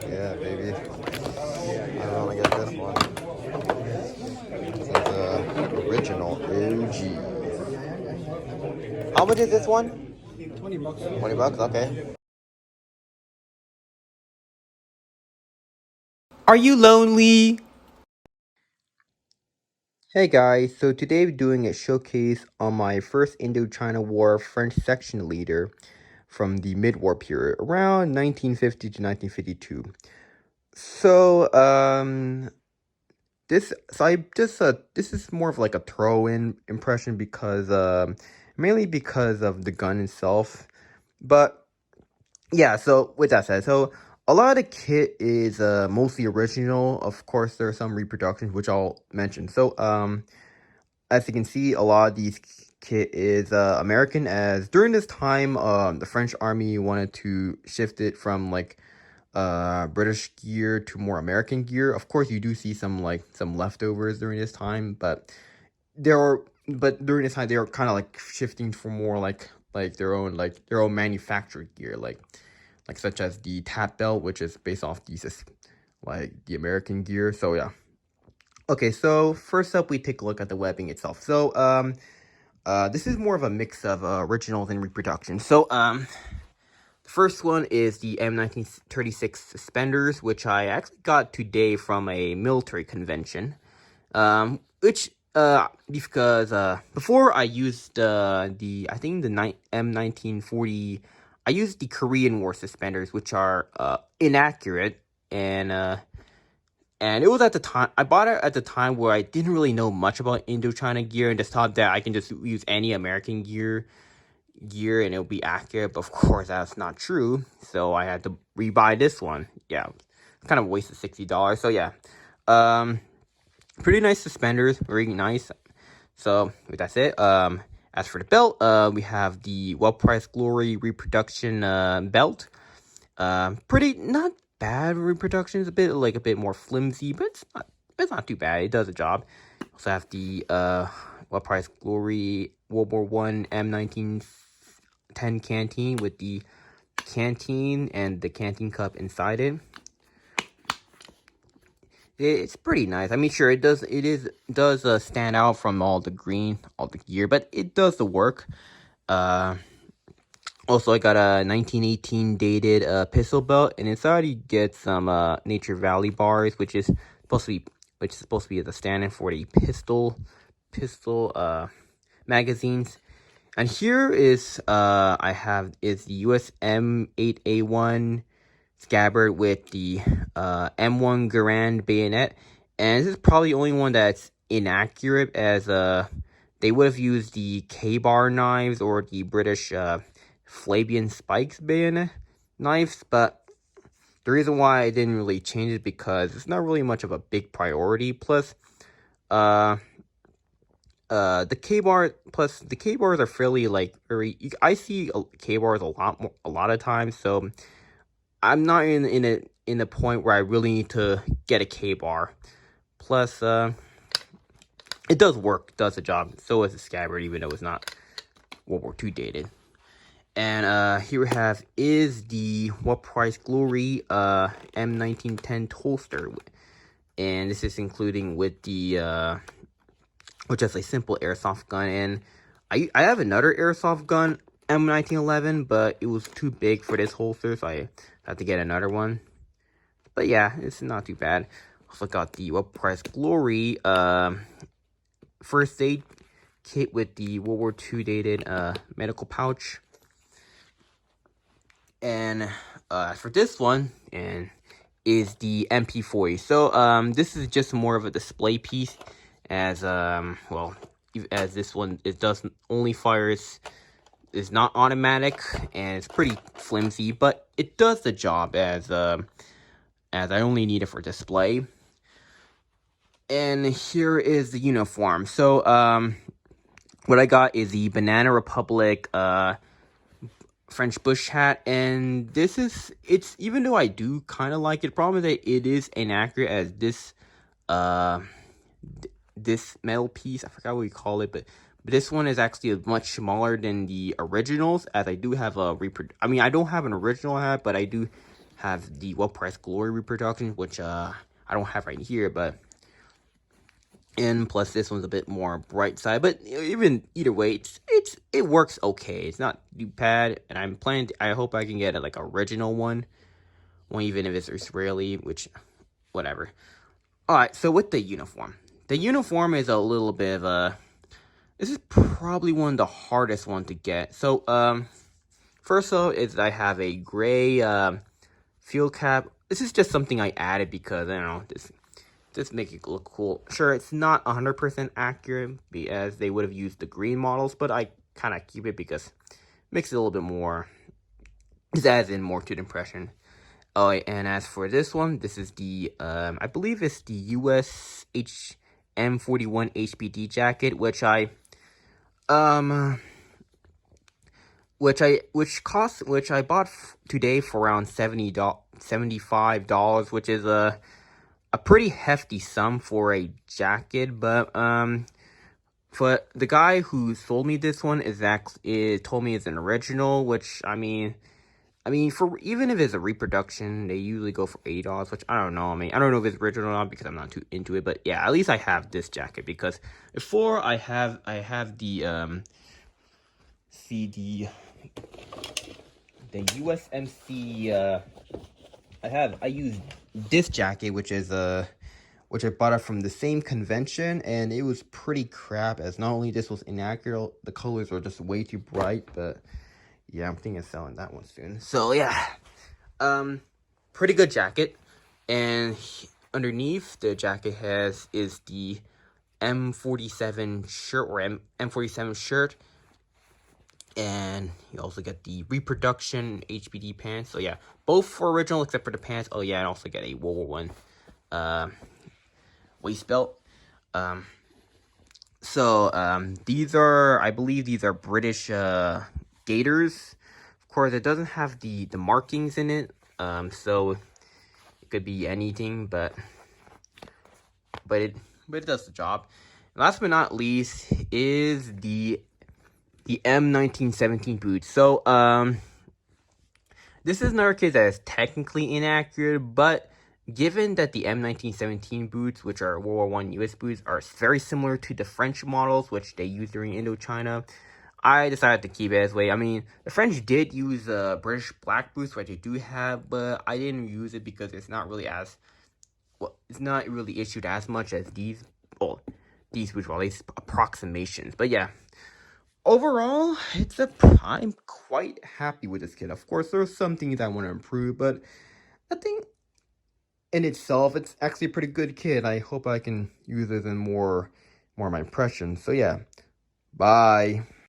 Yeah, baby. I want to get this one. This is the original OG. How much is this one? 20 bucks. 20 bucks? Okay. Are you lonely? Hey guys, so today we're doing a showcase on my first Indochina War French section leader from the mid-war period, around 1950 to 1952. So, this is more of like a throw-in impression because, mainly because of the gun itself. But yeah, so with that said, so a lot of the kit is mostly original. Of course, there are some reproductions which I'll mention. So, as you can see, a lot of these kit is American, as during this time, the French army wanted to shift it from like British gear to more American gear. Of course, you do see some leftovers during this time, but during this time they were kind of like shifting for more like their own manufactured gear, like such as the tap belt, which is based off these like the American gear. So yeah. Okay, so first up, we take a look at the webbing itself. So, this is more of a mix of originals and reproduction. So, the first one is the M1936 suspenders, which I actually got today from a military convention. Which because before I used I think the M1940, I used the Korean War suspenders, which are inaccurate, and it was at the time, I bought it at the time where I didn't really know much about Indochina gear and just thought that I can just use any American gear and it'll be accurate. But of course, that's not true. So I had to rebuy this one. Yeah, it's kind of a waste of $60. So yeah, pretty nice suspenders, very nice. So that's it. As for the belt, we have the Well Price Glory reproduction belt. Pretty not bad reproduction. It's a bit more flimsy, but it's not too bad. It does a job. Also have the Well Price Glory World War One M1910 canteen with the canteen and the canteen cup inside it. It's pretty nice. I mean, sure, it does stand out from all the gear, but it does the work. Also, I got a 1918 dated pistol belt, and inside you get some Nature Valley bars, which is supposed to be the stand-in for the pistol magazines. And here is the US M8A1 scabbard with the M1 Garand bayonet, and this is probably the only one that's inaccurate, as they would have used the K-bar knives or the British Flabian Spikes bayonet knives, but the reason why I didn't really change it because it's not really much of a big priority. Plus, the K bars are fairly I see K bars a lot of times, so I'm not in a point where I really need to get a K bar. Plus, it does the job. So is the scabbard, even though it's not World War II dated. And here we have is the What Price Glory M1910 Holster, and this is including with the which is a simple airsoft gun. And I have another airsoft gun M1911, but it was too big for this holster, so I had to get another one. But yeah, it's not too bad. Also got the What Price Glory first aid kit with the World War II dated medical pouch. And for this one, is the MP40. So this is just more of a display piece, as as this one, it doesn't only fires, is not automatic, and it's pretty flimsy, but it does the job, as I only need it for display. And here is the uniform. So what I got is the Banana Republic French bush hat, and it's even though I do kind of like it, the problem is that it is inaccurate, as this metal piece, I forgot what we call it, but this one is actually much smaller than the originals, as I do have I don't have an original hat, but I do have the Well Priced Glory reproduction, which I don't have right here, but and plus this one's a bit more bright side. But even either way, it works okay. It's not too bad, and I'm planning. I hope I can get a like original one even if it's Israeli, which whatever. All right, so with the uniform is a little bit of a. This is probably one of the hardest one to get. So first though is I have a gray field cap. This is just something I added because I don't know just make it look cool. Sure, it's not 100% accurate as they would have used the green models, but I kind of keep it because it makes it a little bit more. This adds in more to the impression. Oh, and as for this one, this is the I believe it's the US M41 HBD jacket, which I bought today for around $75, which is a pretty hefty sum for a jacket. But the guy who sold me this one told me it's an original, which I mean, for even if it's a reproduction, they usually go for $80, which I don't know. I mean, I don't know if it's original or not because I'm not too into it. But yeah, at least I have this jacket because before I have the the USMC. I use this jacket, which I bought it from the same convention, and it was pretty crap. As not only this was inaccurate, the colors were just way too bright. But yeah, I'm thinking of selling that one soon. So yeah, pretty good jacket, and underneath the jacket is the M47 shirt or M47 shirt. And you also get the reproduction HBD pants. So yeah, both original except for the pants. Oh yeah, and also get a World War I waist belt. I believe these are British gaiters. Of course, it doesn't have the markings in it. So it could be anything, but it does the job. And last but not least is the M1917 boots. So, this is another case that is technically inaccurate, but given that the M1917 boots, which are World War I US boots, are very similar to the French models, which they used during Indochina, I decided to keep it as way. I mean, the French did use British black boots, which they do have, but I didn't use it because it's not really issued as much as these. Well, these boots were at least approximations, but yeah. Overall, I'm quite happy with this kit. Of course, there's some things I want to improve, but I think in itself, it's actually a pretty good kit. I hope I can use it in more of my impressions. So yeah, bye.